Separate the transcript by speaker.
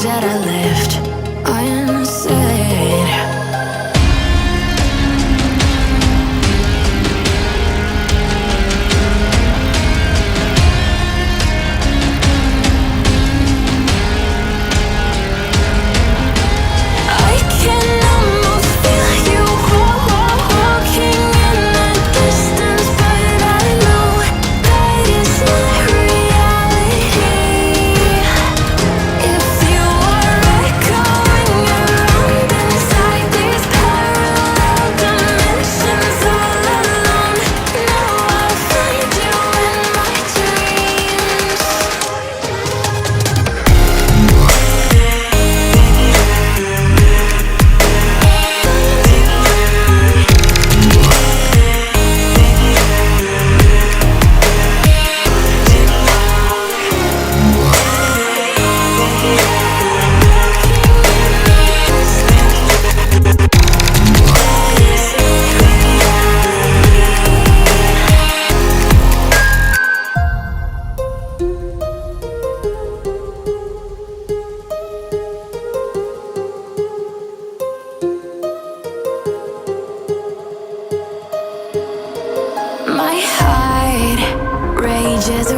Speaker 1: that I left unsaid. I can almost feel you walking in the distance, but I know that it's not reality. If you are echoing around inside these parallel dimensions all alone, now I'll find you in my dreams. My heart rages